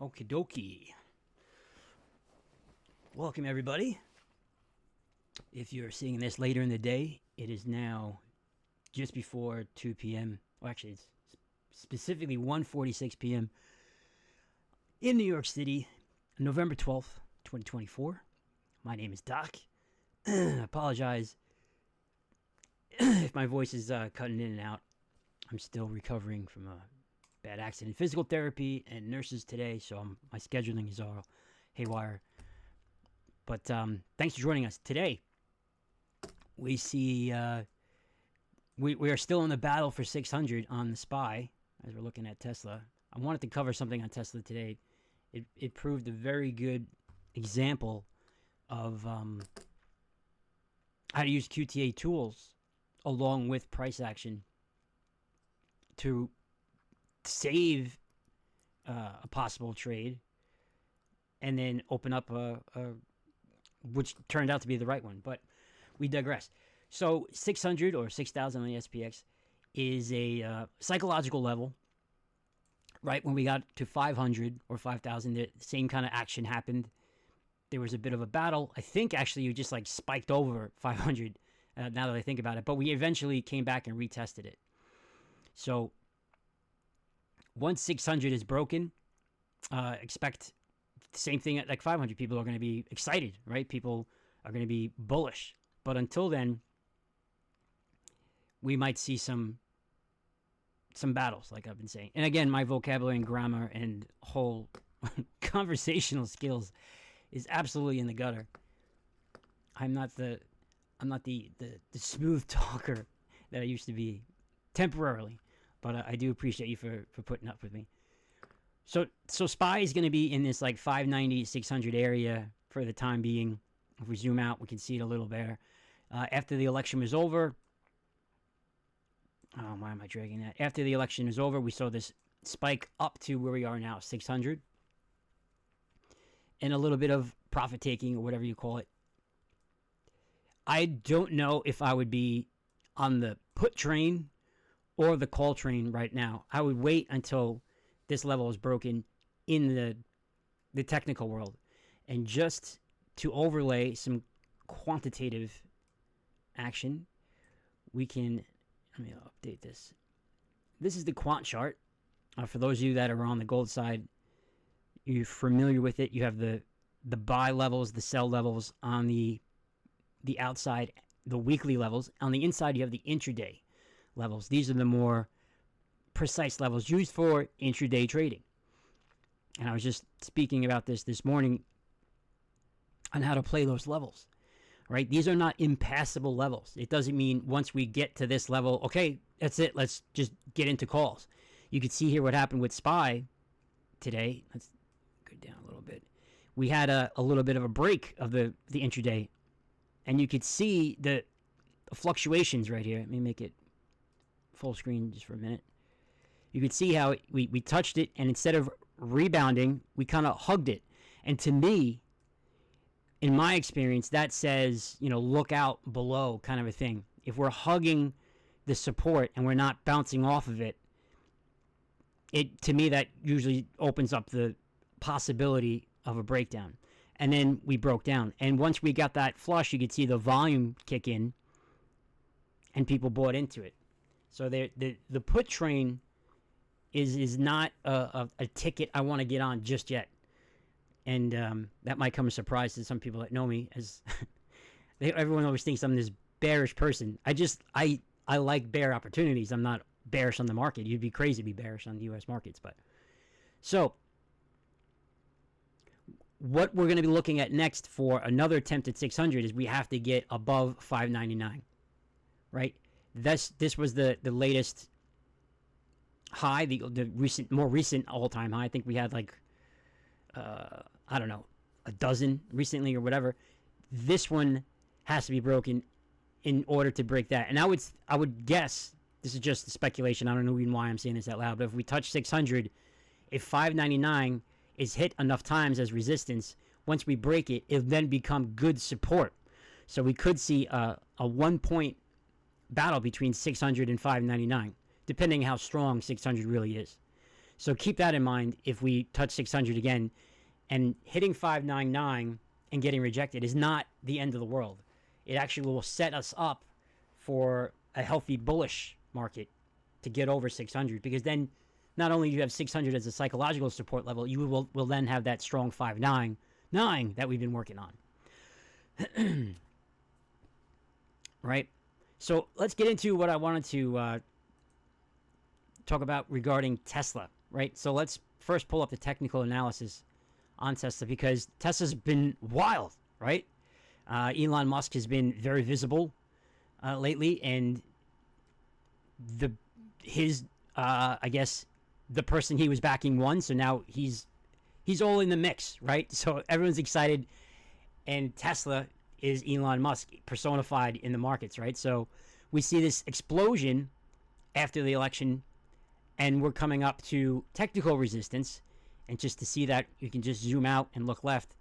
Okie dokie. Welcome, everybody. If you're seeing this later in the day, it is now just before 2 p.m. Well, actually, it's specifically 1:46 p.m. in New York City, November 12th, 2024. My name is Doc. I apologize if my voice is cutting in and out. I'm still recovering from a bad accident, physical therapy, and nurses today, so my scheduling is all haywire. But thanks for joining us today. We see we are still in the battle for 600 on the SPY as we're looking at Tesla. I wanted to cover something on Tesla today. It proved a very good example of how to use QTA tools along with price action to save a possible trade and then open up a which turned out to be the right one, but we digress. So 600 or 6,000 on the SPX is a psychological level. Right when we got to 500 or 5,000, the same kind of action happened. There was a bit of a battle. I think actually you just like spiked over 500 now that I think about it, but we eventually came back and retested it. So once 600 is broken, expect the same thing at like 500. People are going to be excited, right? People are going to be bullish. But until then, we might see some battles, like I've been saying. And again, my vocabulary and grammar and whole conversational skills is absolutely in the gutter. I'm not the smooth talker that I used to be temporarily, but I do appreciate you for putting up with me. So SPY is going to be in this like 590, 600 area for the time being. If we zoom out, we can see it a little better. After the election was over, oh, why am I dragging that? After the election is over, we saw this spike up to where we are now, 600. And a little bit of profit taking or whatever you call it. I don't know if I would be on the put train or the call train right now. I would wait until this level is broken in the technical world. And just to overlay some quantitative action, we can, let me update this. This is the quant chart. For those of you that are on the gold side, you're familiar with it. You have the buy levels, the sell levels on the outside, the weekly levels. On the inside, you have the intraday levels. These are the more precise levels used for intraday trading. And I was just speaking about this morning on how to play those levels, right? These are not impassable levels. It doesn't mean once we get to this level, okay, that's it, let's just get into calls. You can see here what happened with SPY today. Let's go down a little bit. We had a little bit of a break of the intraday, and you could see the fluctuations right here. Let me make it full screen just for a minute. You could see how we touched it, and instead of rebounding, we kind of hugged it. And to me, in my experience, that says, look out below kind of a thing. If we're hugging the support and we're not bouncing off of it, to me, that usually opens up the possibility of a breakdown. And then we broke down. And once we got that flush, you could see the volume kick in, and people bought into it. So the put train is not a ticket I want to get on just yet. And that might come as a surprise to some people that know me, as everyone always thinks I'm this bearish person. I like bear opportunities. I'm not bearish on the market. You'd be crazy to be bearish on the U.S. markets. But so what we're going to be looking at next for another attempt at 600 is we have to get above 599, right? This was the latest high, the more recent all-time high. I think we had like I don't know, a dozen recently or whatever. This one has to be broken in order to break that. And I would guess, this is just speculation, I don't know even why I'm saying this out loud, but if we touch 600, if 599 is hit enough times as resistance, once we break it, it'll then become good support. So we could see a 1 point battle between 600 and 599, depending how strong 600 really is. So keep that in mind if we touch 600 again. And hitting 599 and getting rejected is not the end of the world. It actually will set us up for a healthy bullish market to get over 600, because then not only do you have 600 as a psychological support level, you will then have that strong 599 that we've been working on. Right? So let's get into what I wanted to talk about regarding Tesla, right? So let's first pull up the technical analysis on Tesla, because Tesla's been wild, right? Elon Musk has been very visible lately, and I guess the person he was backing won, so now he's all in the mix, right? So everyone's excited, and Tesla is Elon Musk personified in the markets, right? So we see this explosion after the election, and we're coming up to technical resistance. And just to see that, you can just zoom out and look left.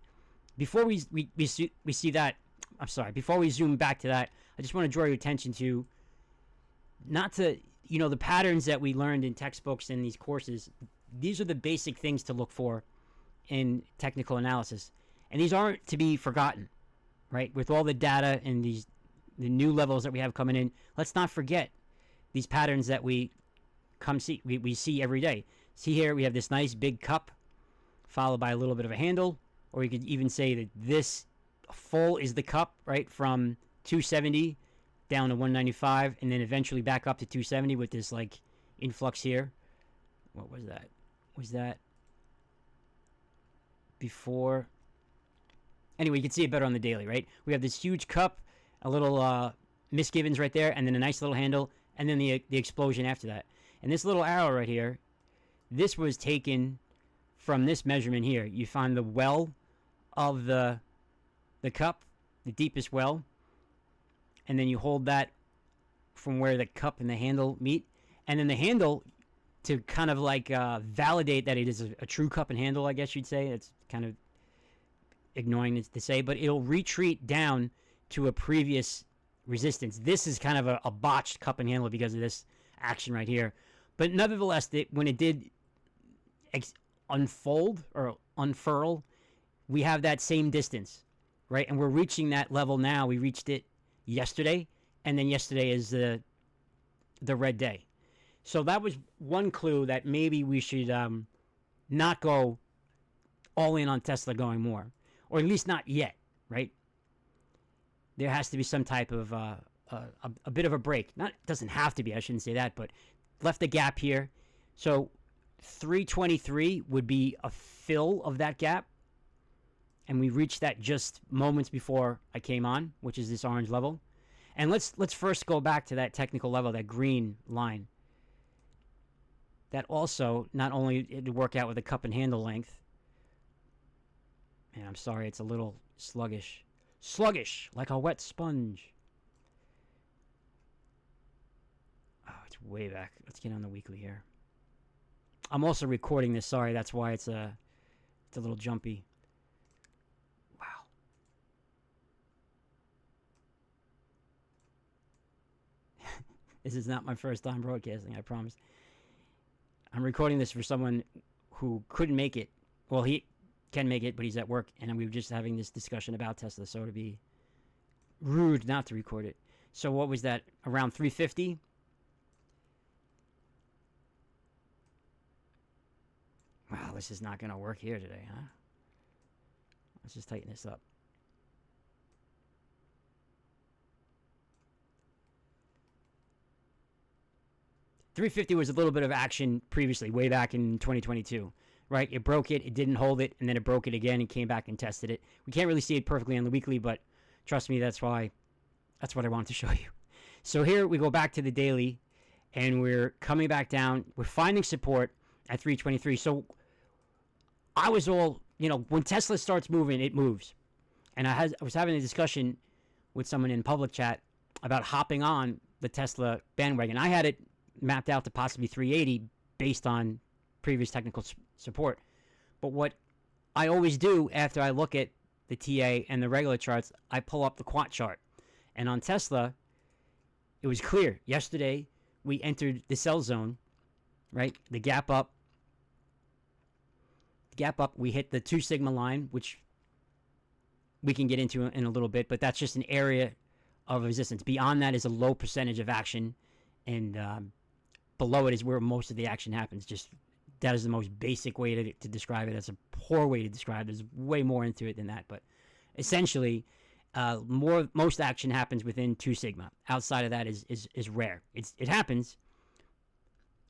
Before we see that, I'm sorry, before we zoom back to that, I just want to draw your attention to the patterns that we learned in textbooks and these courses. These are the basic things to look for in technical analysis. And these aren't to be forgotten, right? With all the data and the new levels that we have coming in, let's not forget these patterns that we see every day. See here, we have this nice big cup followed by a little bit of a handle, or you could even say that this full is the cup, right, from 270 down to 195, and then eventually back up to 270 with this like influx here. What was that? Was that before? Anyway, you can see it better on the daily, right? We have this huge cup, a little misgivings right there, and then a nice little handle, and then the explosion after that. And this little arrow right here, this was taken from this measurement here. You find the well of the cup, the deepest well, and then you hold that from where the cup and the handle meet. And then the handle, to kind of like validate that it is a true cup and handle, I guess you'd say. It's kind of ignoring it to say, but it'll retreat down to a previous resistance. This is kind of a botched cup and handle because of this action right here. But nevertheless, when it did unfold or unfurl, we have that same distance, right? And we're reaching that level now. We reached it yesterday, and then yesterday is the red day. So that was one clue that maybe we should not go all in on Tesla going more, or at least not yet, right? There has to be some type of a bit of a break. Not doesn't have to be. I shouldn't say that, but left a gap here. So 323 would be a fill of that gap, and we reached that just moments before I came on, which is this orange level. And let's first go back to that technical level, that green line. That also, not only it would work out with a cup and handle length. Man, I'm sorry, it's a little sluggish. Sluggish, like a wet sponge. Oh, it's way back. Let's get on the weekly here. I'm also recording this. Sorry, that's why it's a little jumpy. Wow. This is not my first time broadcasting, I promise. I'm recording this for someone who couldn't make it. Well, he can make it, but he's at work, and we were just having this discussion about Tesla, so it'd be rude not to record it. So what was that? Around 350? Wow, this is not going to work here today, huh? Let's just tighten this up. $350 was a little bit of action previously, way back in 2022, right? It broke it, it didn't hold it, and then it broke it again and came back and tested it. We can't really see it perfectly on the weekly, but trust me, that's what I wanted to show you. So here we go back to the daily, and we're coming back down. We're finding support at 323. So I was all, when Tesla starts moving, it moves. And I was having a discussion with someone in public chat about hopping on the Tesla bandwagon. I had it mapped out to possibly 380 based on previous technical support. But what I always do after I look at the TA and the regular charts, I pull up the quant chart. And on Tesla, it was clear. Yesterday, we entered the sell zone, right? The gap up, gap up, we hit the 2 sigma line, which we can get into in a little bit, but that's just an area of resistance. Beyond that is a low percentage of action, and below it is where most of the action happens. Just that is the most basic way to describe it. That's a poor way to describe it. There's way more into it than that, but essentially, most action happens within 2 sigma. Outside of that is rare. It happens.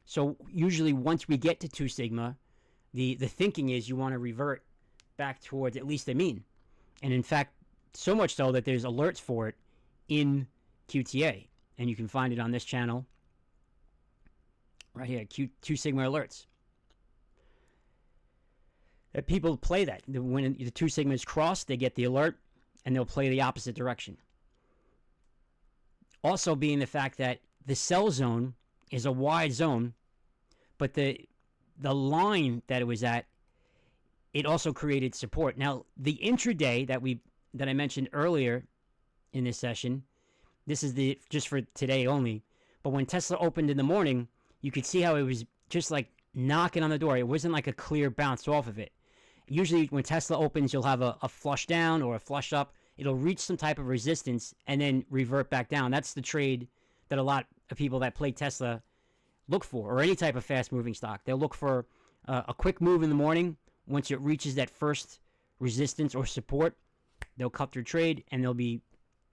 So usually once we get to 2 sigma, the thinking is you want to revert back towards at least the mean. And in fact, so much so that there's alerts for it in QTA. And you can find it on this channel right here, 2 sigma alerts. That people play that. When the 2 sigma is crossed, they get the alert, and they'll play the opposite direction. Also being the fact that the sell zone is a wide zone, but the line that it was at, it also created support. Now, the intraday that I mentioned earlier in this session, this is just for today only, but when Tesla opened in the morning, you could see how it was just like knocking on the door. It wasn't like a clear bounce off of it. Usually when Tesla opens, you'll have a flush down or a flush up. It'll reach some type of resistance and then revert back down. That's the trade that a lot of people that play Tesla look for, or any type of fast-moving stock. They'll look for a quick move in the morning. Once it reaches that first resistance or support, they'll cut their trade, and they'll be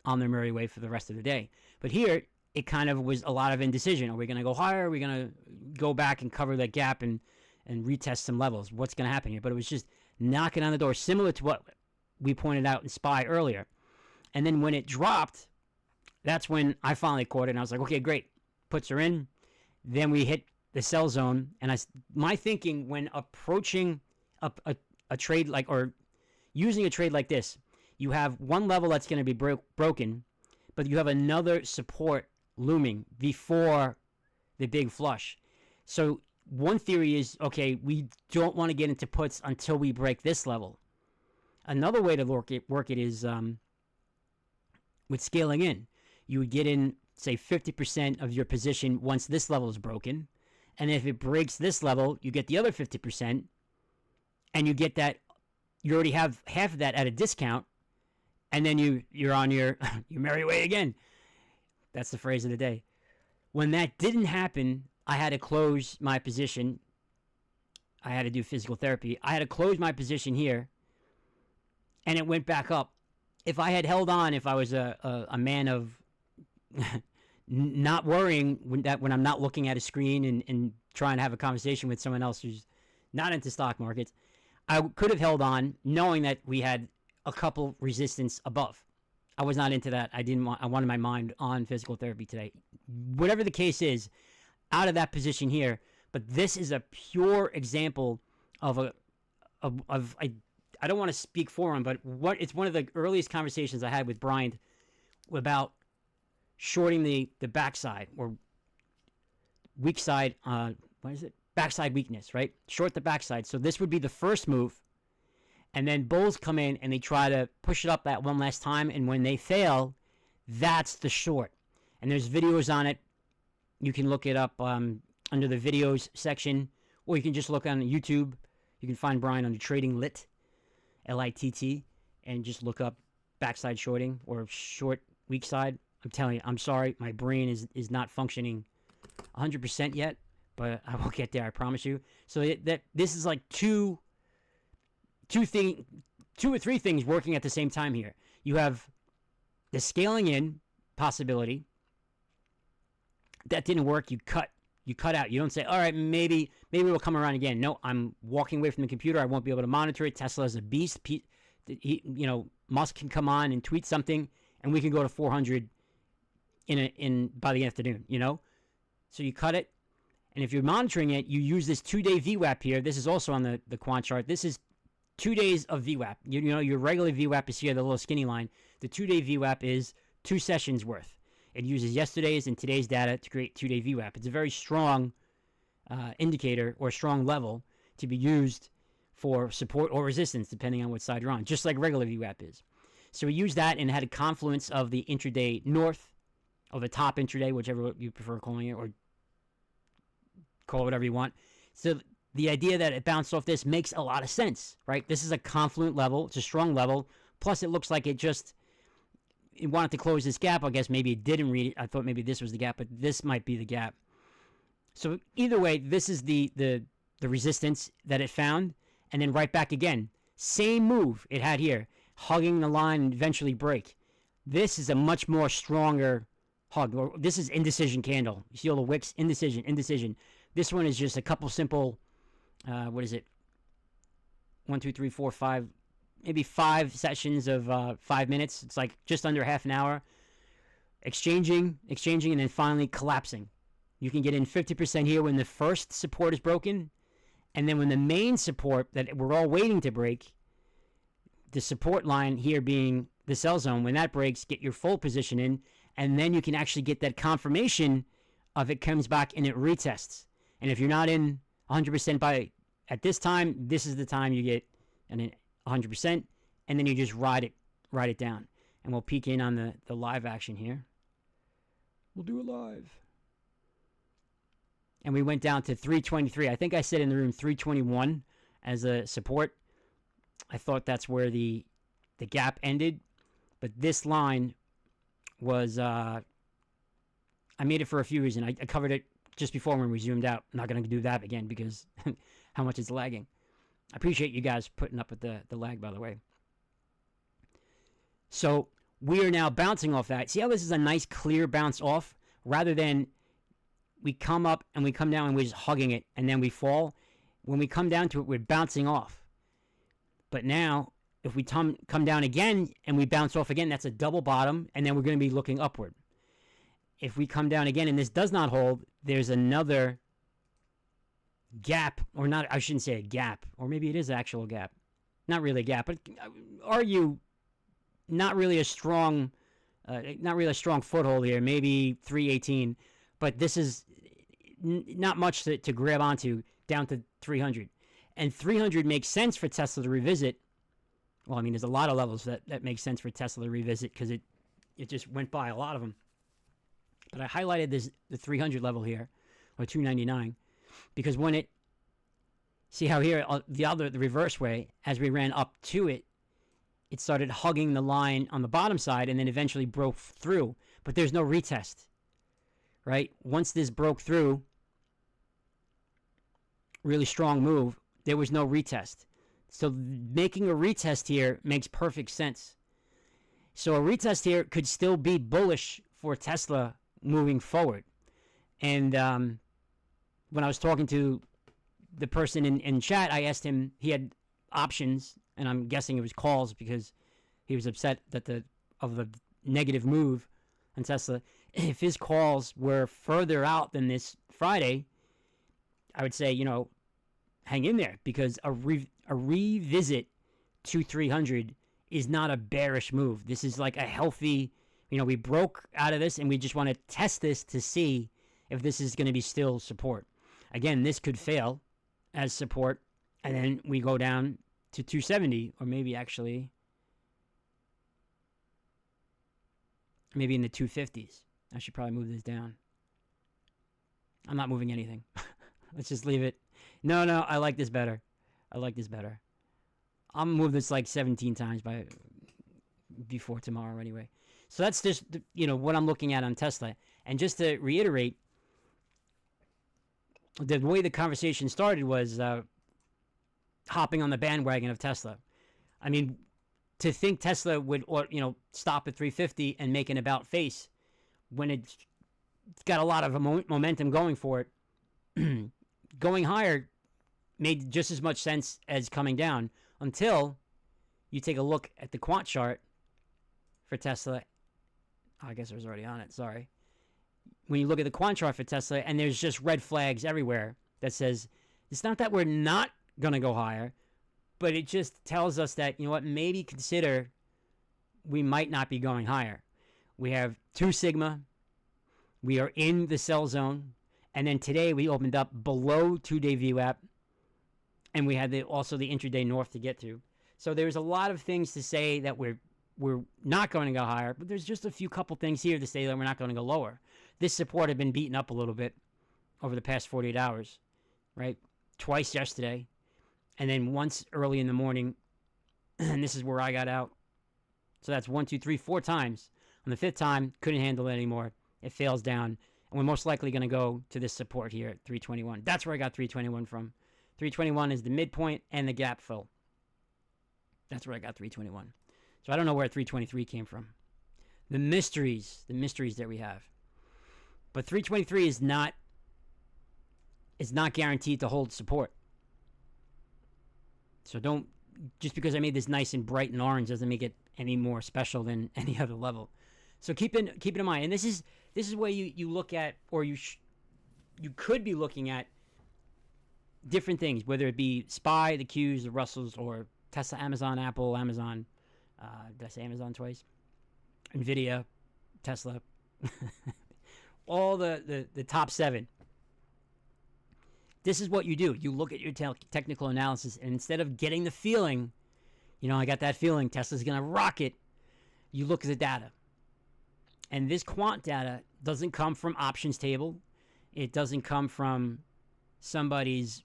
on their merry way for the rest of the day. But here, it kind of was a lot of indecision. Are we going to go higher? Are we going to go back and cover that gap and retest some levels? What's going to happen here? But it was just knocking on the door, similar to what we pointed out in SPY earlier. And then when it dropped, that's when I finally caught it, and I was like, okay, great. Puts her in. Then we hit the sell zone, and my thinking when approaching a trade like, or using a trade like this, you have one level that's going to be broken, but you have another support looming before the big flush. So one theory is, okay, we don't want to get into puts until we break this level. Another way to work it is with scaling in. You would get in, say, 50% of your position once this level is broken. And if it breaks this level, you get the other 50%. And you get that, you already have half of that at a discount. And then you're on your merry way again. That's the phrase of the day. When that didn't happen, I had to close my position. I had to do physical therapy. I had to close my position here. And it went back up. If I had held on, if I was a man of not worrying when I'm not looking at a screen and trying to have a conversation with someone else who's not into stock markets, I could have held on knowing that we had a couple resistance above. I was not into that. I wanted my mind on physical therapy today. Whatever the case is, out of that position here, but this is a pure example of I don't want to speak for him, but it's one of the earliest conversations I had with Brian about shorting the backside or weak side. What is it? Backside weakness, right? Short the backside. So this would be the first move, and then bulls come in and they try to push it up that one last time, and when they fail, that's the short. And there's videos on it. You can look it up under the videos section, or you can just look on YouTube. You can find Brian under Trading Lit, LITT, and just look up backside shorting or short weak side. I'm telling you, I'm sorry, my brain is not functioning 100% yet, but I will get there, I promise you. So that this is like two or three things working at the same time here. You have the scaling in possibility. That didn't work. You cut out. You don't say, all right, maybe we'll come around again. No, I'm walking away from the computer. I won't be able to monitor it. Tesla is a beast. Musk can come on and tweet something, and we can go to 400 by the afternoon. So you cut it, and if you're monitoring it, you use this 2-day VWAP here. This is also on the quant chart. This is 2 days of VWAP. Your regular VWAP is here, the little skinny line. The 2-day VWAP is 2 sessions worth. It uses yesterday's and today's data to create 2-day VWAP. It's a very strong indicator or strong level to be used for support or resistance, depending on what side you're on, just like regular VWAP is. So we used that and had a confluence of the intraday north, or the top intraday, whichever you prefer calling it, or call it whatever you want. So the idea that it bounced off this makes a lot of sense, right? This is a confluent level. It's a strong level. Plus, it looks like it wanted to close this gap. I guess maybe it didn't read it. I thought maybe this was the gap, but this might be the gap. So either way, this is the resistance that it found, and then right back again. Same move it had here, hugging the line and eventually break. This is a much more stronger hug. This is indecision candle. You see all the wicks? Indecision, indecision. This one is just a couple simple, what is it? 1, 2, 3, 4, 5, maybe 5 sessions of 5 minutes. It's like just under half an hour. Exchanging, and then finally collapsing. You can get in 50% here when the first support is broken. And then when the main support that we're all waiting to break, the support line here being the sell zone, when that breaks, get your full position in. And then you can actually get that confirmation of it comes back and it retests. And if you're not in 100% at this time, this is the time you get an 100%, and then you just ride it down. And we'll peek in on the live action here. We'll do it live. And we went down to 323. I think I said in the room 321 as a support. I thought that's where the gap ended. But this line was, I made it for a few reasons. I covered it just before when we zoomed out. I'm not going to do that again because how much it's lagging. I appreciate you guys putting up with the lag, by the way. So we are now bouncing off that. See how this is a nice clear bounce off rather than we come up and we come down and we're just hugging it and then we fall. When we come down to it, we're bouncing off. But now, if we come down again and we bounce off again, that's a double bottom, and then we're going to be looking upward. If we come down again and this does not hold, there's another gap, or not, I shouldn't say a gap, or maybe it is an actual gap. Not really a gap, but argue not really a strong foothold here, maybe 318, but this is not much to grab onto down to 300. And 300 makes sense for Tesla to revisit. Well, I mean, there's a lot of levels that make sense for Tesla to revisit because it just went by a lot of them. But I highlighted the 300 level here, or 299, because when it, see how here, the reverse way, as we ran up to it, it started hugging the line on the bottom side and then eventually broke through. But there's no retest, right? Once this broke through, really strong move, there was no retest. So making a retest here makes perfect sense. So a retest here could still be bullish for Tesla moving forward. And when I was talking to the person in chat, I asked him, he had options, and I'm guessing it was calls because he was upset of the negative move on Tesla. If his calls were further out than this Friday, I would say, hang in there, because a revisit to 300 is not a bearish move. This is like a healthy, we broke out of this and we just want to test this to see if this is going to be still support. Again, this could fail as support, and then we go down to 270, or maybe in the 250s. I should probably move this down. I'm not moving anything. Let's just leave it. No, I like this better. I'm gonna move this like 17 times before tomorrow anyway. So that's just, what I'm looking at on Tesla. And just to reiterate, the way the conversation started was hopping on the bandwagon of Tesla. I mean, to think Tesla would, stop at 350 and make an about face when it's got a lot of momentum going for it, going higher made just as much sense as coming down, until you take a look at the quant chart for Tesla. I guess I was already on it, sorry. When you look at the quant chart for Tesla, and there's just red flags everywhere that says, it's not that we're not going to go higher, but it just tells us that, maybe consider we might not be going higher. We have 2 sigma. We are in the sell zone. And then today we opened up below 2-day VWAP. And we had also the intraday north to get to. So there's a lot of things to say that we're not going to go higher, but there's just a couple things here to say that we're not going to go lower. This support had been beaten up a little bit over the past 48 hours, right? twice yesterday, and then once early in the morning, and this is where I got out. So that's 1, 2, 3, 4 times. On the 5th time, couldn't handle it anymore. It fails down, and we're most likely going to go to this support here at 321. That's where I got 321 from. 321 is the midpoint and the gap fill. That's where I got 321. So I don't know where 323 came from. The mysteries that we have. But 323 is not guaranteed to hold support. So don't, just because I made this nice and bright and orange doesn't make it any more special than any other level. So keep it in mind. And this is where you look at, or you could be looking at different things, whether it be SPY, the Qs, the Russells, or Tesla, Amazon, Apple, Amazon. Did I say Amazon twice? Nvidia, Tesla. All the top 7. This is what you do. You look at your technical analysis, and instead of getting the feeling, I got that feeling Tesla's going to rocket, you look at the data. And this quant data doesn't come from options table. It doesn't come from somebody's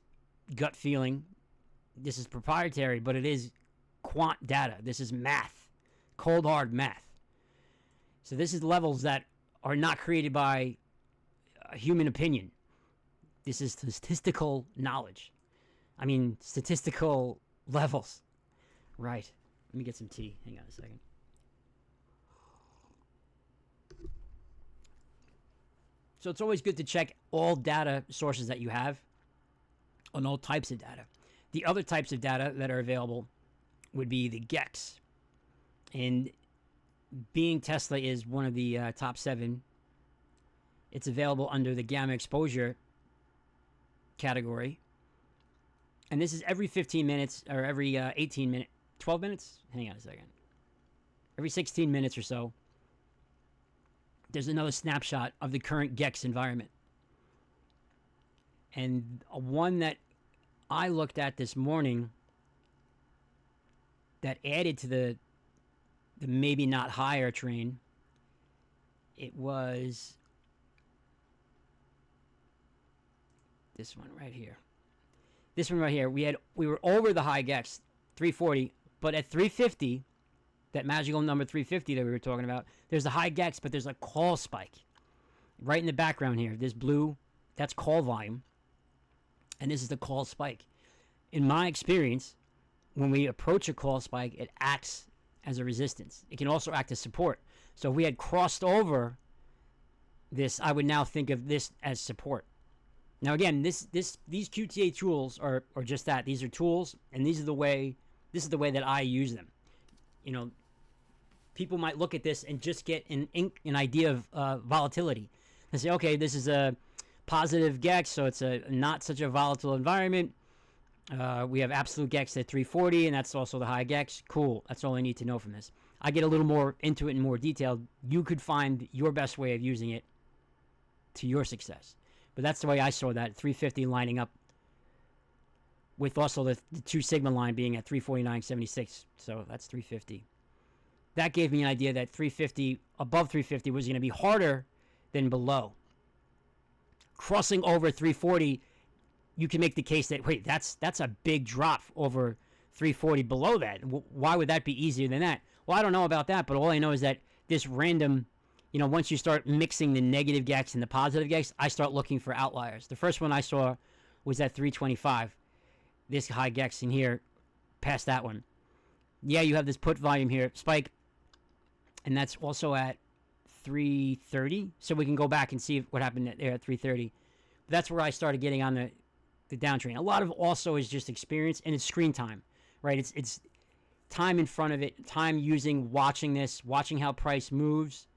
gut feeling. This is proprietary, but it is quant data. This is math, cold hard math. So this is levels that are not created by a human opinion. This is statistical knowledge. I mean, statistical levels. Right. Let me get some tea. Hang on a second. So it's always good to check all data sources that you have on all types of data. The other types of data that are available would be the GEX. And being Tesla is one of the top 7, it's available under the gamma exposure category. And this is every 15 minutes or every 18 minutes, 12 minutes? Hang on a second. Every 16 minutes or so, there's another snapshot of the current GEX environment. And one that I looked at this morning that added to the maybe not higher train, it was this one right here. This one right here. We were over the high GEX, 340, but at 350, that magical number 350 that we were talking about, there's a high GEX, but there's a call spike. Right in the background here, this blue, that's call volume. And this is the call spike. In my experience, when we approach a call spike, it acts as a resistance. It can also act as support. So if we had crossed over this, I would now think of this as support. Now again, these QTA tools are just that. These are tools, and this is the way that I use them. People might look at this and just get an idea of volatility. They say, okay, this is a positive GEX, so it's a not such a volatile environment. We have absolute GEX at 340, and that's also the high GEX. Cool. That's all I need to know from this. I get a little more into it in more detail. You could find your best way of using it to your success. But that's the way I saw that, 350 lining up with also the 2 sigma line being at 349.76. So that's 350. That gave me an idea that 350, above 350, was going to be harder than below. Crossing over 340, you can make the case that, wait, that's a big drop over 340 below that. Why would that be easier than that? Well, I don't know about that, but all I know is that this random, once you start mixing the negative GEX and the positive GEX, I start looking for outliers. The first one I saw was at 325. This high GEX in here, past that one. Yeah, you have this put volume here, spike, and that's also at 330. So we can go back and see what happened there at 330. But that's where I started getting on the downtrend. A lot of also is just experience, and it's screen time, right? It's time in front of it, time watching how price moves.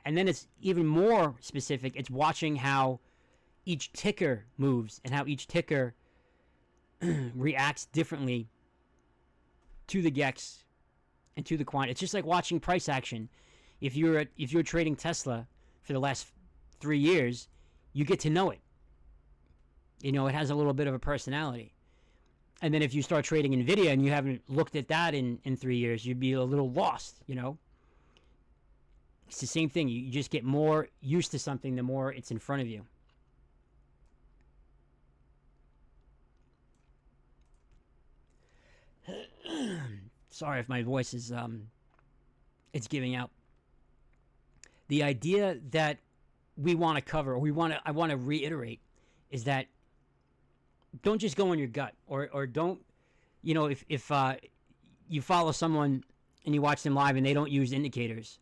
And then it's even more specific. It's watching how each ticker moves and how each ticker reacts differently to the GEX and to the quant. It's just like watching price action. If you're trading Tesla for the last 3 years, you get to know it. It has a little bit of a personality. And then if you start trading Nvidia and you haven't looked at that in 3 years, you'd be a little lost, It's the same thing. You just get more used to something the more it's in front of you. Sorry if my voice is it's giving out. The idea that we want to cover, or I want to reiterate, is that don't just go on your gut, or don't, if you follow someone and you watch them live and they don't use indicators,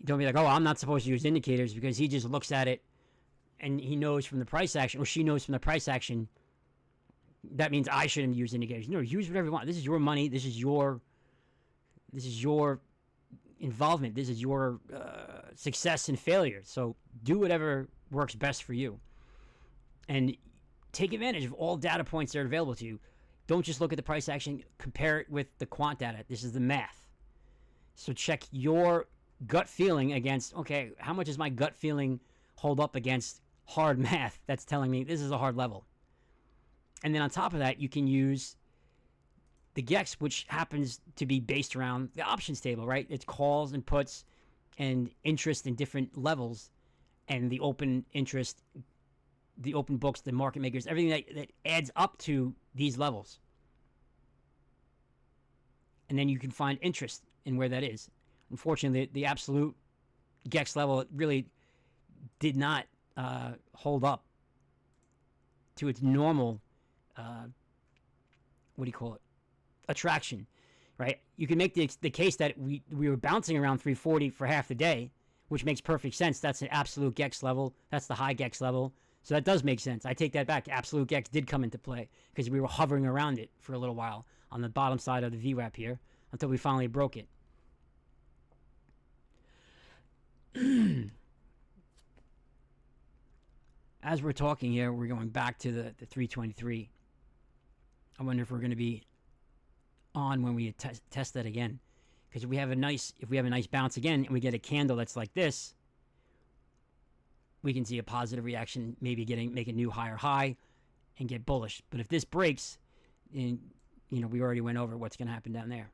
don't be like, oh, I'm not supposed to use indicators because he just looks at it and he knows from the price action, or she knows from the price action, that means I shouldn't use indicators. No, use whatever you want. This is your money. This is your involvement. This is your success and failure. So do whatever works best for you. And take advantage of all data points that are available to you. Don't just look at the price action. Compare it with the quant data. This is the math. So check your gut feeling against, okay, how much does my gut feeling hold up against hard math that's telling me this is a hard level? And then on top of that, you can use the GEX, which happens to be based around the options table, right? It's calls and puts and interest in different levels, and the open interest, the open books, the market makers, everything that adds up to these levels. And then you can find interest in where that is. Unfortunately, the absolute GEX level really did not hold up to its normal, attraction, right? You can make the case that we were bouncing around 340 for half the day, which makes perfect sense. That's an absolute GEX level. That's the high GEX level. So that does make sense. I take that back. Absolute GEX did come into play because we were hovering around it for a little while on the bottom side of the VWAP here until we finally broke it. As we're talking here, we're going back to the 323. I wonder if we're going to be on when we test that again, because if we have a nice bounce again and we get a candle that's like this, we can see a positive reaction, maybe make a new higher high and get bullish. But if this breaks, and we already went over what's going to happen down there.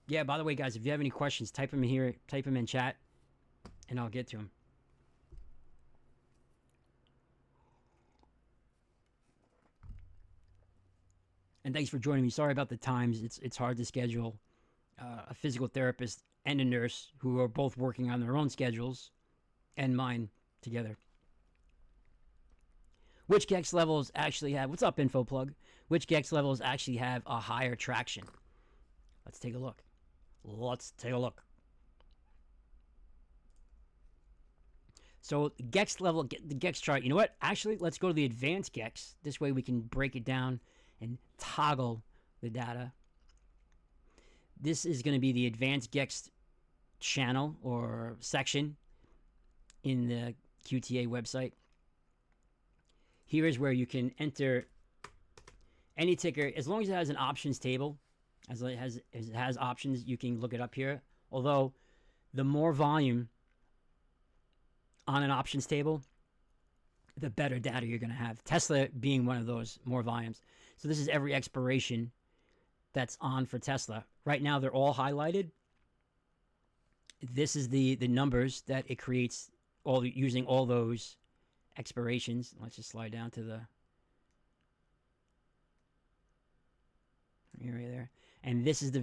Yeah, by the way, guys, if you have any questions, type them in here, type them in chat, and I'll get to them. And thanks for joining me. Sorry about the times. It's hard to schedule a physical therapist and a nurse who are both working on their own schedules and mine together. Which GEX levels actually have... What's up, Info Plug? Which GEX levels actually have a higher traction? Let's take a look. So GEX level, the GEX chart, you know what? Actually, let's go to the advanced GEX. This way we can break it down and toggle the data. This is going to be the advanced GEX channel or section in the QTA website. Here is where you can enter any ticker, as long as it has an options table. As it has options, you can look it up here. Although, the more volume on an options table, the better data you're going to have. Tesla being one of those more volumes. So this is every expiration that's on for Tesla. Right now, they're all highlighted. This is the numbers that it creates using all those expirations. Let's just slide down to the area there. And this is the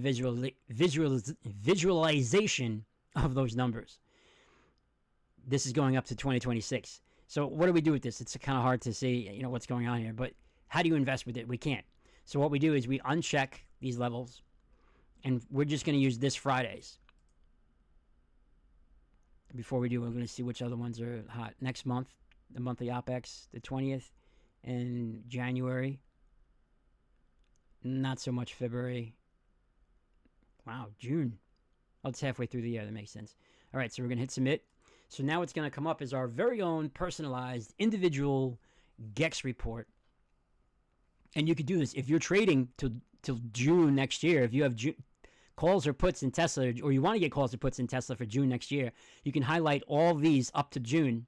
visualization of those numbers. This is going up to 2026. So what do we do with this? It's kind of hard to see, what's going on here. But how do you invest with it? We can't. So what we do is we uncheck these levels, and we're just going to use this Fridays. Before we do, we're going to see which other ones are hot. Next month, the monthly OPEX, the 20th, and January. Not so much February. Wow, June. Oh, it's halfway through the year. That makes sense. All right, so we're going to hit submit. So now what's going to come up is our very own personalized individual GEX report. And you could do this if you're trading till June next year. If you have calls or puts in Tesla, or you want to get calls or puts in Tesla for June next year, you can highlight all these up to June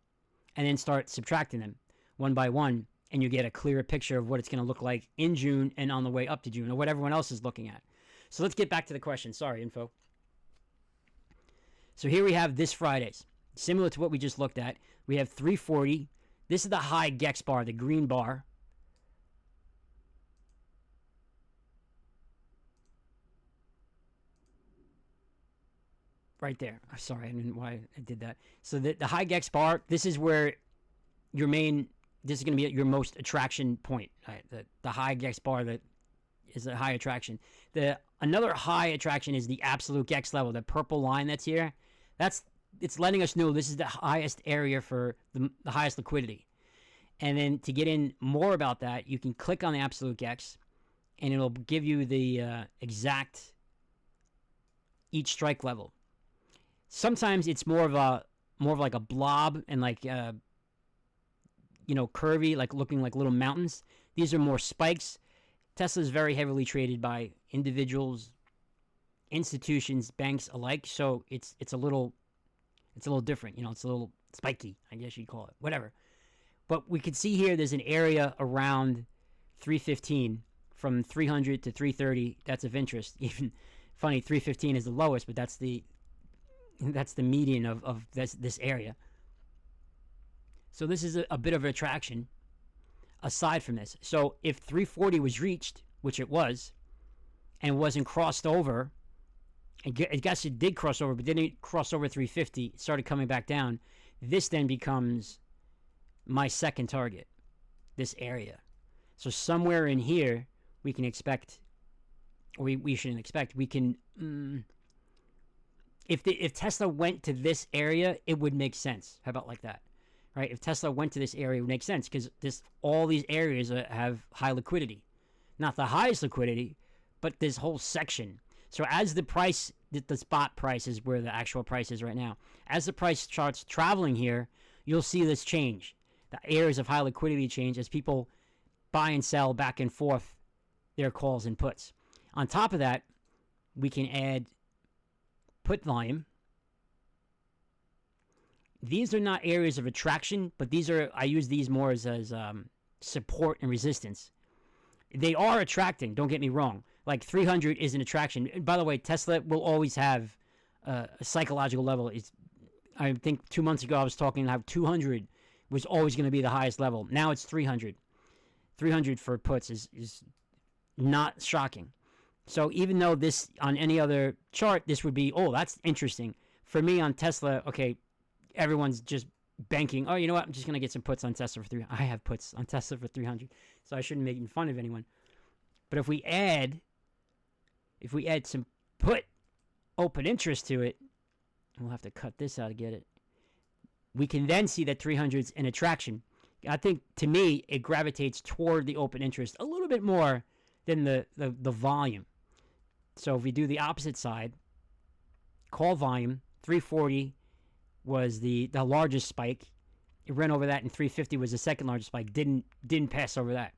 and then start subtracting them one by one, and you get a clearer picture of what it's going to look like in June and on the way up to June, or what everyone else is looking at. So let's get back to the question. Sorry, Info. So here we have this Fridays. Similar to what we just looked at, we have 340 This is the high GEX bar, the green bar. Right there. I'm sorry, I don't know why I did that. So the high GEX bar, this is where your main, this is going to be your most attraction point. Right? The high GEX bar that is a high attraction. Another high attraction is the absolute GEX level, the purple line that's here. It's letting us know this is the highest area for the highest liquidity. And then to get in more about that, you can click on the absolute GEX, and it'll give you the exact each strike level. Sometimes it's more of like a blob and like curvy, like looking like little mountains. These are more spikes. Tesla is very heavily traded by individuals, institutions, banks alike. So it's a little different. It's a little spiky, I guess you'd call it. Whatever. But we can see here there's an area around 315 from 300 to 330. That's of interest. Even funny, 315 is the lowest, but that's the median of this area. So this is a bit of an attraction aside from this. So if 340 was reached, which it was, and wasn't crossed over, I guess it did cross over, but didn't cross over 350, it started coming back down, this then becomes my second target, this area. So somewhere in here, we can expect, or we shouldn't expect, we can... If Tesla went to this area, it would make sense. How about like that? Right? If Tesla went to this area, it would make sense because all these areas have high liquidity. Not the highest liquidity, but this whole section. So as the price, the spot price is where the actual price is right now. As the price starts traveling here, you'll see this change. The areas of high liquidity change as people buy and sell back and forth their calls and puts. On top of that, we can add put volume. These are not areas of attraction, but I use these more as support and resistance. They are attracting, don't get me wrong. Like 300 is an attraction. And by the way, Tesla will always have a psychological level. I think 2 months ago I was talking how 200 was always going to be the highest level. Now it's 300. 300 for puts is not shocking. So even though this, on any other chart, this would be, oh, that's interesting. For me on Tesla, okay, everyone's just banking. Oh, you know what? I'm just going to get some puts on Tesla for 300. I have puts on Tesla for 300, so I shouldn't make fun of anyone. But if we add some put open interest to it, we'll have to cut this out to get it. We can then see that 300's an attraction. I think, to me, it gravitates toward the open interest a little bit more than the volume. So if we do the opposite side, call volume, 340 was the largest spike. It ran over that, and 350 was the second largest spike. Didn't pass over that.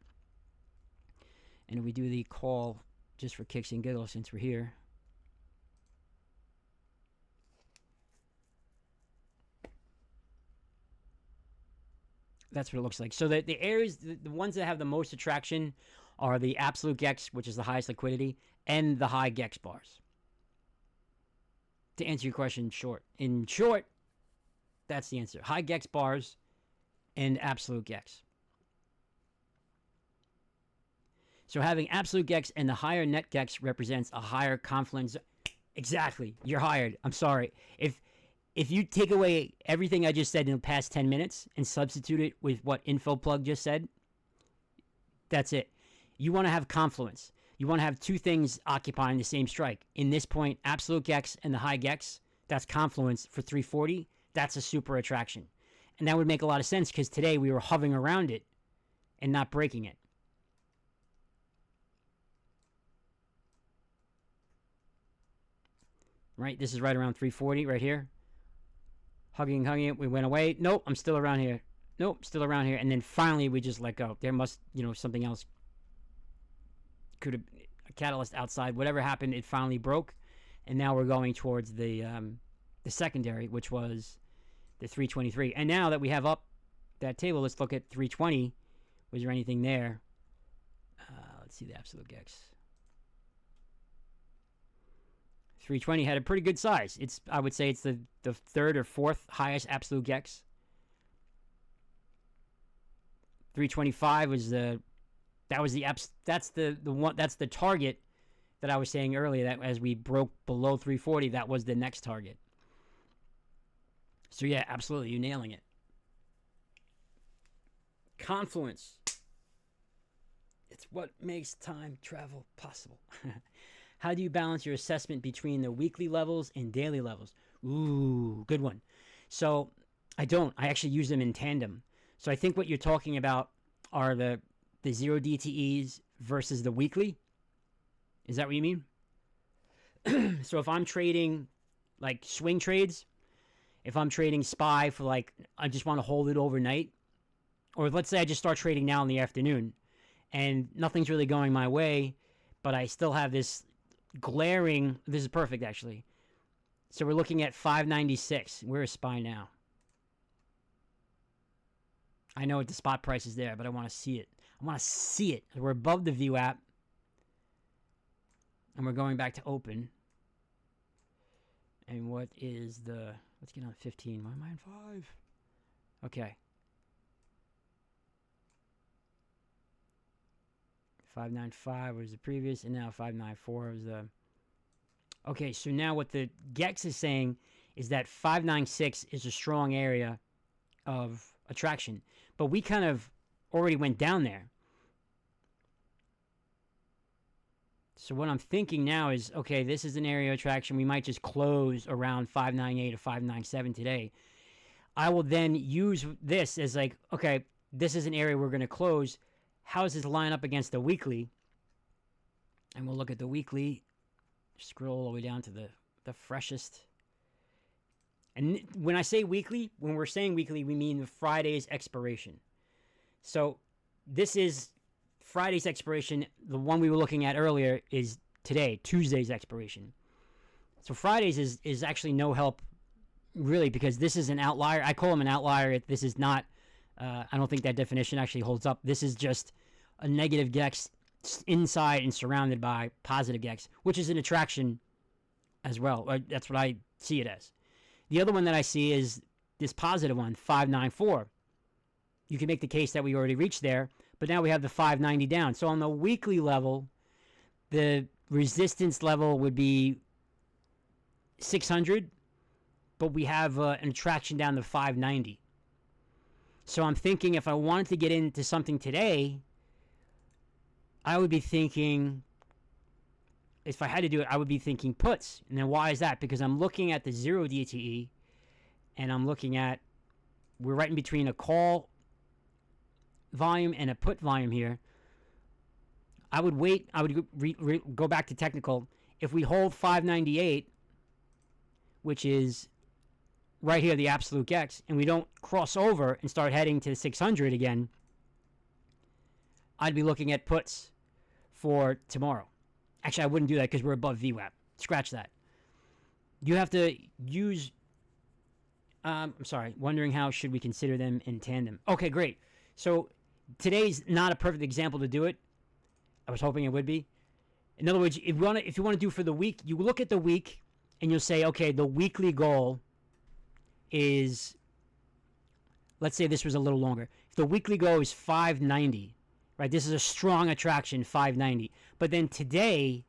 And if we do the call just for kicks and giggles, since we're here, that's what it looks like. So the areas, the ones that have the most attraction are the absolute GEX, which is the highest liquidity, and the high GEX bars. To answer your question in short, that's the answer. High GEX bars and absolute GEX. So having absolute GEX and the higher net GEX represents a higher confluence. Exactly. You're hired. I'm sorry. If you take away everything I just said in the past 10 minutes and substitute it with what InfoPlug just said, that's it. You want to have confluence. You want to have two things occupying the same strike. In this point, absolute GEX and the high GEX, that's confluence for 340. That's a super attraction. And that would make a lot of sense because today we were hovering around it and not breaking it. Right? This is right around 340 right here. Hugging it. We went away. Nope, I'm still around here. Nope, still around here. And then finally we just let go. There must, something else could have, a catalyst outside. Whatever happened, it finally broke. And now we're going towards the secondary, which was the 323. And now that we have up that table, let's look at 320. Was there anything there? Let's see the absolute GEX. 320 had a pretty good size. I would say it's the third or fourth highest absolute GEX. 325 was that's the one, that's the target that I was saying earlier, that as we broke below 340, that was the next target. So yeah, absolutely, you're nailing it. Confluence. It's what makes time travel possible. How do you balance your assessment between the weekly levels and daily levels? Ooh, good one. So I don't. I actually use them in tandem. So I think what you're talking about are the 0 DTEs versus the weekly. Is that what you mean? So if I'm trading like swing trades, if I'm trading SPY for like, I just want to hold it overnight, or let's say I just start trading now in the afternoon and nothing's really going my way, but I still have this glaring, this is perfect actually. So we're looking at 596. Where is SPY now? I know what the spot price is there, but I want to see it. I want to see it. We're above the view app. And we're going back to open. And what is the... Let's get on 15. Why am I on 5? Okay. 595 was the previous, and now 594 was the... Okay, so now what the GEX is saying is that 596 is a strong area of attraction. But we kind of already went down there. So what I'm thinking now is, okay, this is an area of attraction. We might just close around 598 or 597 today. I will then use this as like, okay, this is an area we're going to close. How does this line up against the weekly? And we'll look at the weekly. Scroll all the way down to the freshest. And when I say weekly, when we're saying weekly, we mean the Friday's expiration. So this is Friday's expiration. The one we were looking at earlier is today, Tuesday's expiration. So Friday's is actually no help, really, because this is an outlier. I call them an outlier. This is not, I don't think that definition actually holds up. This is just a negative GEX inside and surrounded by positive GEX, which is an attraction as well. That's what I see it as. The other one that I see is this positive one, 594. You can make the case that we already reached there, but now we have the 590 down. So on the weekly level, the resistance level would be 600, but we have an attraction down to 590. So I'm thinking if I wanted to get into something today, I would be thinking, if I had to do it, I would be thinking puts. And then why is that? Because I'm looking at the 0 DTE, and I'm looking at, we're right in between a call volume and a put volume here. I would wait. I would go back to technical. If we hold 598, which is right here, the absolute GEX, and we don't cross over and start heading to 600 again, I'd be looking at puts for tomorrow. Actually, I wouldn't do that because we're above VWAP. Scratch that. You have to use... I'm sorry. Wondering how should we consider them in tandem. Okay, great. So today's not a perfect example to do it. I was hoping it would be. In other words, if you want to do for the week, you look at the week and you'll say, okay, the weekly goal is... Let's say this was a little longer. If the weekly goal is 590, right? This is a strong attraction, 590. But then today,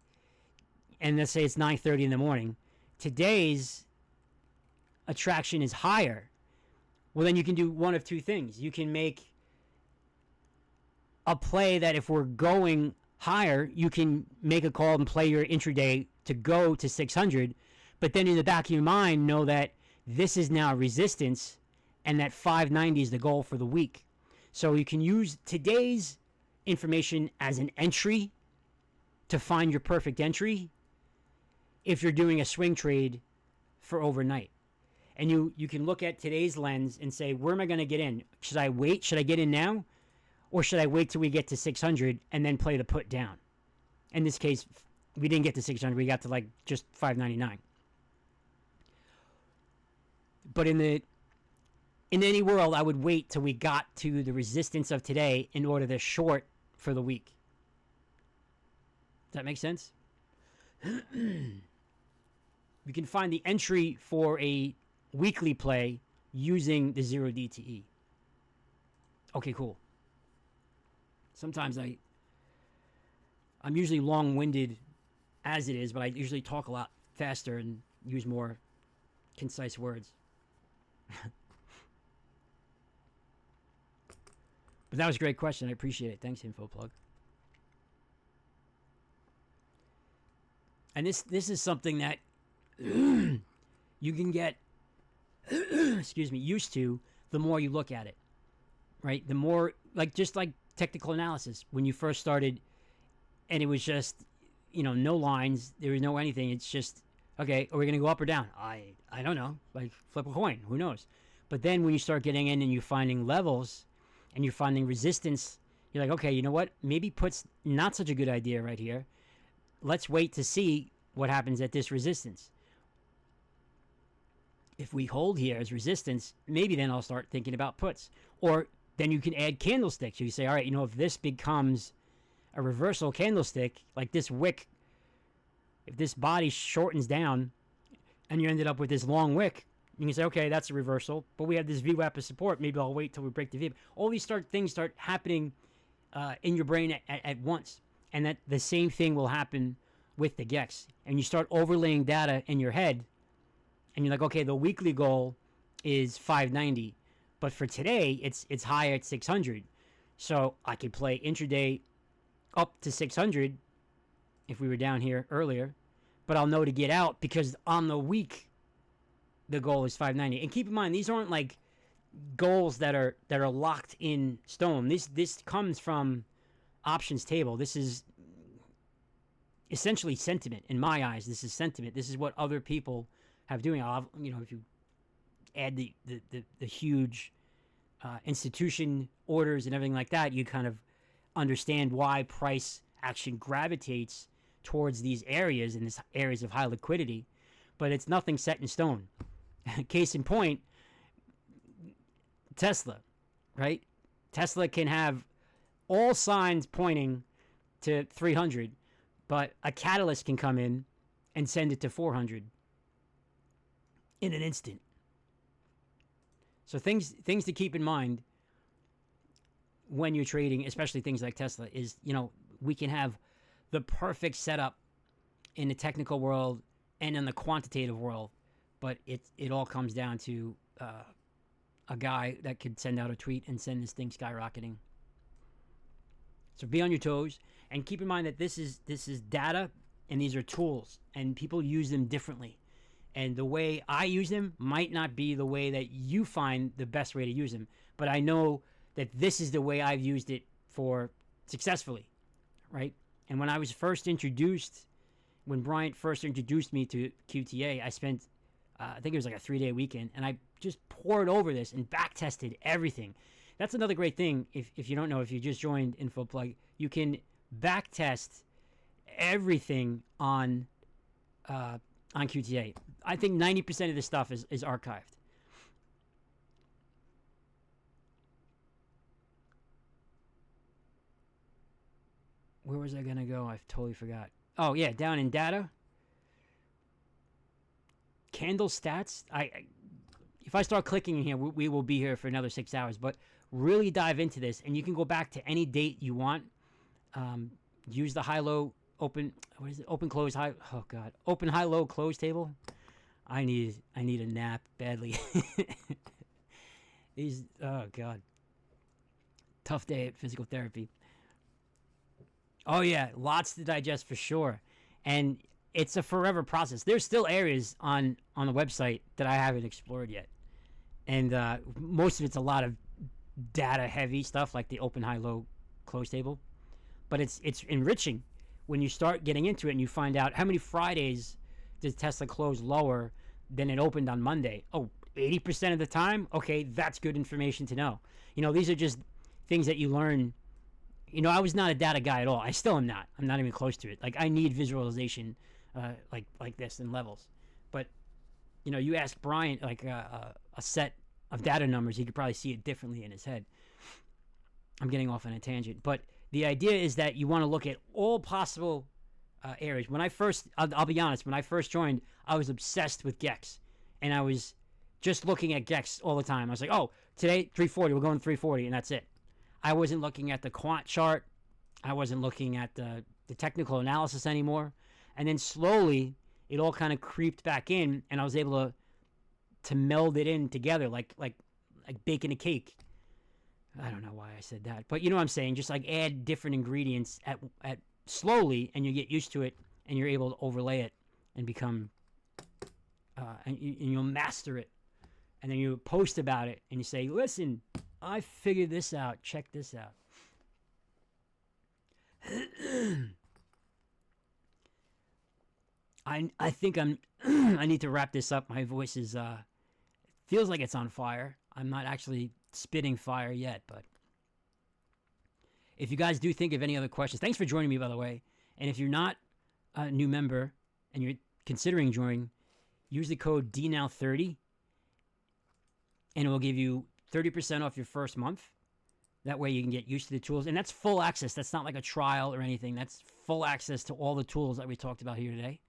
and let's say it's 9:30 in the morning, today's attraction is higher. Well, then you can do one of two things. You can make a play that if we're going higher, you can make a call and play your intraday to go to 600. But then in the back of your mind, know that this is now resistance and that 590 is the goal for the week. So you can use today's information as an entry to find your perfect entry if you're doing a swing trade for overnight. And you can look at today's lens and say, where am I going to get in? Should I wait? Should I get in now? Or should I wait till we get to 600 and then play the put down? In this case, we didn't get to 600. We got to like just 599. But in any world, I would wait till we got to the resistance of today in order to short for the week. Does that make sense? You can find the entry for a weekly play using the 0 DTE. Okay, cool. Sometimes I'm usually long-winded as it is, but I usually talk a lot faster and use more concise words. But that was a great question. I appreciate it. Thanks, InfoPlug. And this is something that you can get excuse me, used to the more you look at it. Right? The more, like, just like technical analysis, when you first started and it was just, no lines, there was no anything. It's just, okay, are we going to go up or down? I don't know. Like, flip a coin. Who knows? But then when you start getting in and you're finding levels and you're finding resistance, you're like, okay, you know what? Maybe put's not such a good idea right here. Let's wait to see what happens at this resistance. If we hold here as resistance, maybe then I'll start thinking about puts. Or then you can add candlesticks. You say, all right, if this becomes a reversal candlestick, like this wick, if this body shortens down and you ended up with this long wick, you can say, okay, that's a reversal, but we have this VWAP as support. Maybe I'll wait till we break the VWAP. All these things start happening in your brain at once. And that the same thing will happen with the GEX. And you start overlaying data in your head, and you're like, okay, the weekly goal is 590, but for today, it's higher at 600. So I could play intraday up to 600 if we were down here earlier, but I'll know to get out because on the week, the goal is 590. And keep in mind, these aren't like goals that are locked in stone. This comes from options table. This is essentially sentiment. In my eyes, this is sentiment. This is what other people have doing. If you add the huge institution orders and everything like that, you kind of understand why price action gravitates towards these areas and these areas of high liquidity. But it's nothing set in stone. Case in point, Tesla, right? Tesla can have all signs pointing to 300, but a catalyst can come in and send it to 400 in an instant. So things to keep in mind when you're trading, especially things like Tesla, is, we can have the perfect setup in the technical world and in the quantitative world, but it all comes down to a guy that could send out a tweet and send this thing skyrocketing. So be on your toes, and keep in mind that this is data, and these are tools, and people use them differently. And the way I use them might not be the way that you find the best way to use them, but I know that this is the way I've used it for successfully, right? And when I was first introduced, when Bryant first introduced me to QTA, I spent, I think it was like a 3-day weekend, and I just poured over this and back tested everything. That's another great thing. If you don't know, if you just joined InfoPlug, you can back test everything on QTA. I think 90% of this stuff is archived. Where was I gonna go? I totally forgot. Oh yeah, down in data, candle stats. If I start clicking in here, we will be here for another 6 hours. But really dive into this, and you can go back to any date you want. Use the high-low open. What is it? Open close high. Oh god, open high low close table. I need a nap badly. Oh god, tough day at physical therapy. Oh yeah, lots to digest for sure, and it's a forever process. There's still areas on the website that I haven't explored yet, and most of it's a lot of data heavy stuff like the open high low close table, but it's enriching when you start getting into it and you find out how many Fridays does Tesla close lower than it opened on Monday. 80% of the time? Okay, that's good information to know. These are just things that you learn. I was not a data guy at all. I still am not. I'm not even close to it. Like, I need visualization like this in levels. But, you ask Bryant, like a set of data numbers, he could probably see it differently in his head. I'm getting off on a tangent. But the idea is that you want to look at all possible areas. When I first, I'll be honest, when I first joined, I was obsessed with GEX. And I was just looking at GEX all the time. I was like, oh, today, 340, we're going 340, and that's it. I wasn't looking at the quant chart. I wasn't looking at the technical analysis anymore. And then slowly, it all kind of creeped back in, and I was able to meld it in together like baking a cake. I don't know why I said that, but you know what I'm saying. Just like add different ingredients at slowly, and you get used to it, and you're able to overlay it and become and you'll master it. And then you post about it, and you say, "Listen, I figured this out. Check this out." I think I'm I need to wrap this up. My voice is feels like it's on fire. I'm not actually spitting fire yet, but if you guys do think of any other questions, thanks for joining me, by the way. And if you're not a new member and you're considering joining, use the code DNOW30, and it will give you 30% off your first month. That way you can get used to the tools. And that's full access. That's not like a trial or anything. That's full access to all the tools that we talked about here today.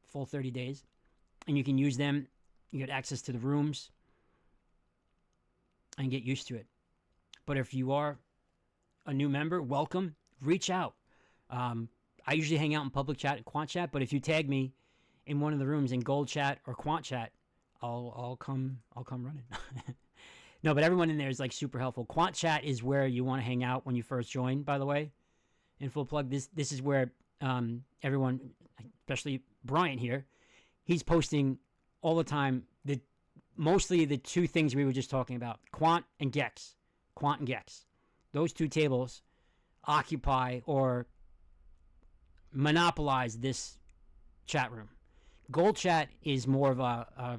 Full 30 days. And you can use them. You get access to the rooms and get used to it. But if you are a new member, welcome. Reach out. I usually hang out in public chat and quant chat, but if you tag me in one of the rooms in gold chat or quant chat, I'll come running. No, but everyone in there is like super helpful. Quant chat is where you want to hang out when you first join, by the way. In full plug, this is where everyone, especially Bryant here, he's posting all the time mostly the two things we were just talking about, quant and GEX. Quant and GEX. Those two tables occupy or monopolize this chat room. Gold chat is more of a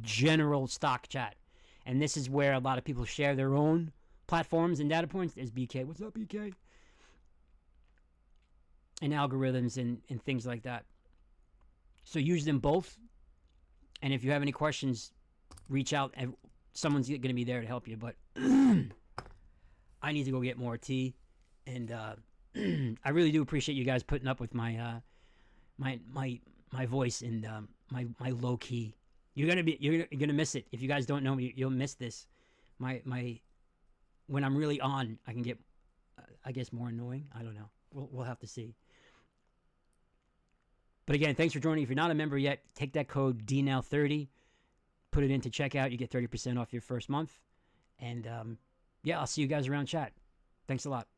general stock chat. And this is where a lot of people share their own platforms and data points. There's BK. What's up, BK? And algorithms and things like that. So use them both. And if you have any questions, reach out. Someone's going to be there to help you. But I need to go get more tea. And I really do appreciate you guys putting up with my my voice and my low key. You're gonna miss it if you guys don't know me. You'll miss this. My when I'm really on, I can get I guess more annoying. I don't know. We'll have to see. But again, thanks for joining. If you're not a member yet, take that code DNOW30, put it into checkout. You get 30% off your first month. And yeah, I'll see you guys around chat. Thanks a lot.